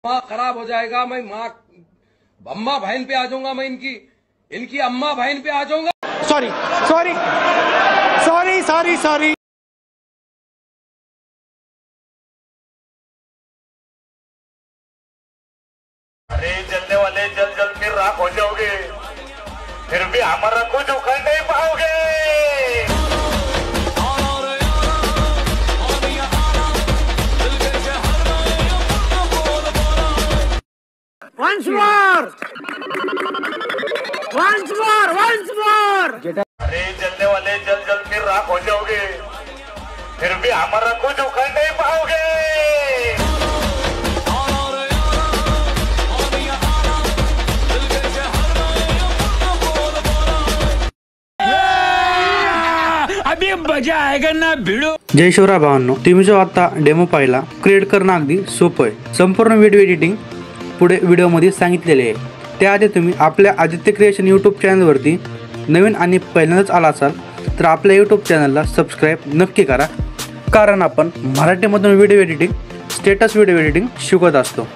माँ खराब हो जाएगा। मैं माँ अम्मा बहन पे आ जाऊंगा। मैं इनकी अम्मा बहन पे आ जाऊंगा। Sorry sorry sorry sorry sorry. अरे जलने वाले जल जल के राख हो जाओगे, फिर भी हमारा कुछ उखड़ नहीं पाओगे। Once more! Once more! Once more! अरे जलने वाले जल जल के राख हो जाओगे, फिर भी हमारा कुछ उखड़ नहीं पाओगे। अभी मजा आएगा ना भिडो। जय शिवराय भावांनो, तुम्ही जो आता डेमो पाहिला क्रिएट करणं अगदी सोपं आहे। संपूर्ण व्हिडिओ एडिटिंग पुढे व्हिडिओमध्ये सांगितलेले आहे। त्याआधी तुम्ही आपल्या आदित्य क्रिएशन यूट्यूब चॅनलवरती नवीन आणि पहिल्यांदाच आला असाल तर आपल्या यूट्यूब चॅनलला सबस्क्राईब नक्की करा, कारण आपण मराठीमधून video editing, status video editing शिकवत असतो।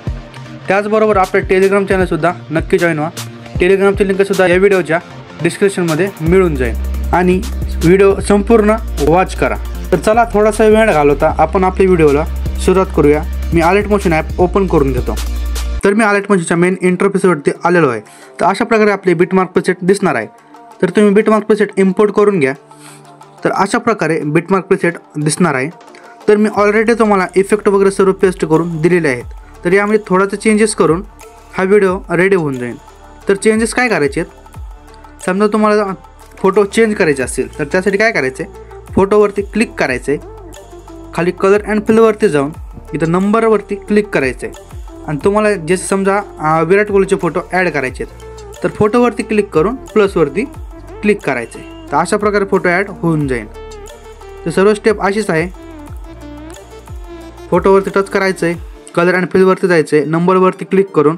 त्याचबरोबर आपल्या टेलिग्राम चॅनलसुद्धा नक्की जॉईन व्हा। टेलिग्रामची लिंकसुद्धा या व्हिडिओच्या डिस्क्रिप्शनमध्ये मिळून जाईल आणि व्हिडिओ संपूर्ण वॉच करा। तर चला थोडासा वेळ घालवता आपण आपल्या व्हिडिओला सुरुवात करूया। मी अलर्ट मोशन ॲप ओपन करून घेतो। तर मी अलर्ट मोशनच्या मेन इंटरफेसवरती आलेलो आहे। तर अशा प्रकारे आपले बिटमार्क प्रीसेट दिसणार आहे। तर तुम्ही बिटमार्क प्रीसेट इम्पोर्ट करून घ्या। तर अशा प्रकारे बिटमार्क प्रीसेट दिसणार आहे। तर मी ऑलरेडी तुम्हाला इफेक्ट वगैरे सर्व पेस्ट करून दिलेले आहेत। तर यामध्ये थोडासा चेंजेस करून हा व्हिडिओ रेडी होऊन जाईल। तर चेंजेस काय करायचे आहेत, समजा तुम्हाला फोटो चेंज करायचे असतील तर त्यासाठी काय करायचं आहे, फोटोवरती क्लिक करायचं आहे, खाली कलर अँड फिलवरती जाऊन इथं नंबरवरती क्लिक करायचं आहे आणि तुम्हाला जसे समजा विराट कोहलीचे फोटो ॲड करायचे आहेत तर फोटोवरती क्लिक करून प्लसवरती क्लिक करायचं आहे। तर अशा प्रकारे फोटो ॲड होऊन जाईल। तर सर्व स्टेप अशीच आहे। फोटोवरती टच करायचं आहे, कलर अँड फिलवरती जायचं आहे, नंबरवरती क्लिक करून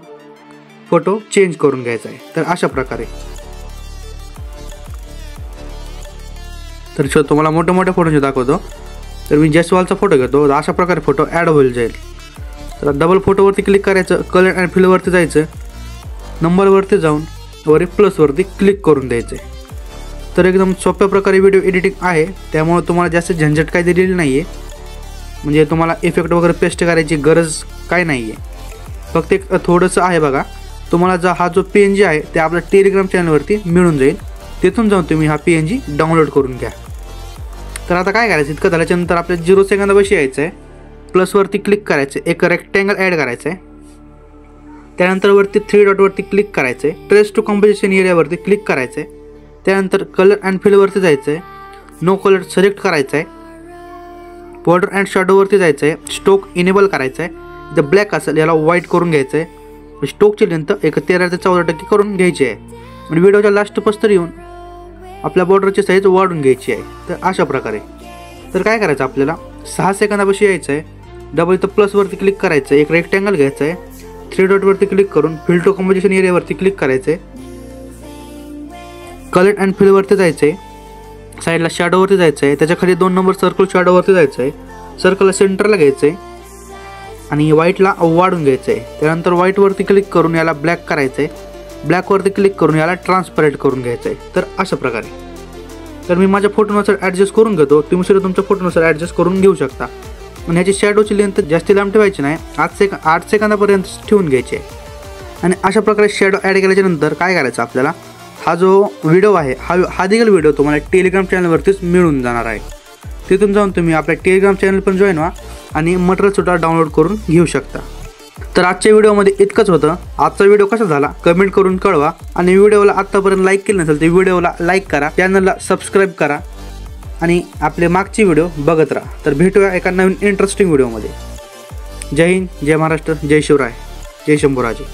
फोटो चेंज करून घ्यायचा आहे। तर अशा प्रकारे तर तुम्हाला मोठे मोठे फोटोचे दाखवतो। तर मी जयस्वालचा फोटो घेतो। अशा प्रकारे फोटो ॲड होईल जाईल। तर डबल फोटोवरती क्लिक करायचं, कलर अँड फिलवरती जायचं, नंबरवरती जाऊन वरी प्लसवरती क्लिक करून द्यायचं आहे। तर एकदम सोप्या प्रकारे व्हिडिओ एडिटिंग आहे, त्यामुळे तुम्हाला जास्त झंझट काय दिलेली नाही आहे। म्हणजे तुम्हाला इफेक्ट वगैरे पेस्ट करायची गरज काय नाही आहे। फक्त एक थोडंसं आहे बघा, तुम्हाला हा जो PNG आहे ते आपल्या टेलिग्राम चॅनलवरती मिळून जाईल। तिथून जाऊन तुम्ही हा PNG डाउनलोड करून घ्या। तर आता काय करायचं, इतकं झाल्याच्यानंतर आपल्या 0 सेकंदापाशी यायचं आहे, प्लसवरती क्लिक करायचं, एक रेक्टँगल ॲड करायचं आहे, त्यानंतर वरती 3 डॉटवरती क्लिक करायचं आहे, ट्रेस टू कंपोजिशन एरियावरती क्लिक करायचं आहे, त्यानंतर कलर अँड फिलवरती जायचं आहे, नो कलर सिलेक्ट करायचं आहे, बॉर्डर अँड शॅडोवरती जायचं आहे, स्टोक इनेबल करायचं आहे, इथं ब्लॅक असेल याला व्हाईट करून घ्यायचं आहे, स्टोकची लेंथ एक 13 ते 14% करून घ्यायची आहे आणि व्हिडिओच्या लास्ट पस्तर येऊन आपल्या बॉर्डरची साईज वाढून घ्यायची आहे। तर अशा प्रकारे तर काय करायचं, आपल्याला 6 सेकंदापाशी यायचं आहे, डबल इथं प्लसवरती क्लिक करायचं आहे, एक रेक्टँगल घ्यायचं आहे, 3 डॉटवरती क्लिक करून फिल टू कंपोजिशन एरियावरती क्लिक करायचं आहे, कलर अँड फिलवरती जायचं आहे, साईडला शॅडोवरती जायचं आहे, त्याच्या खाली 2 नंबर सर्कल शॅडोवरती जायचं आहे, सर्कलला सेंटरला घ्यायचं आहे आणि व्हाईटला वाढून घ्यायचं आहे। त्यानंतर व्हाईटवरती क्लिक करून याला ब्लॅक करायचं आहे, ब्लॅकवरती क्लिक करून याला ट्रान्सपरंट करून घ्यायचं आहे। तर अशा प्रकारे तर मी माझ्या फोटोनुसार ॲडजस्ट करून घेतो, तुम्ही सुद्धा तुमच्या फोटोनुसार ॲडजस्ट करून घेऊ शकता। आणि ह्याची शॅडोची लेंथ जास्त लांब ठेवायची नाही, 8 सेकंदापर्यंत ठेवून घ्यायची आहे। आणि अशा प्रकारे शॅडो ॲड केल्याच्यानंतर काय करायचं, आपल्याला हा जो व्हिडिओ आहे हा देखील व्हिडिओ तुम्हाला टेलिग्राम चॅनलवरतीच मिळून जाणार आहे। तिथून जाऊन तुम्ही आपल्या टेलिग्राम चॅनल पण जॉईन व्हा आणि मटेरियलसुद्धा डाउनलोड करून घेऊ शकता। तर आजच्या व्हिडिओमध्ये इतकंच होतं। आजचा व्हिडिओ कसा झाला कमेंट करून कळवा आणि व्हिडिओला आत्तापर्यंत लाईक केलं नसेल तर व्हिडिओला लाईक करा, चॅनलला सबस्क्राईब करा आणि आपले मागचे व्हिडिओ बघत राहा। तर भेटूया एका नवीन इंटरेस्टिंग व्हिडिओमध्ये। जय हिंद, जय महाराष्ट्र, जय शिवराय, जय शंभूराजे।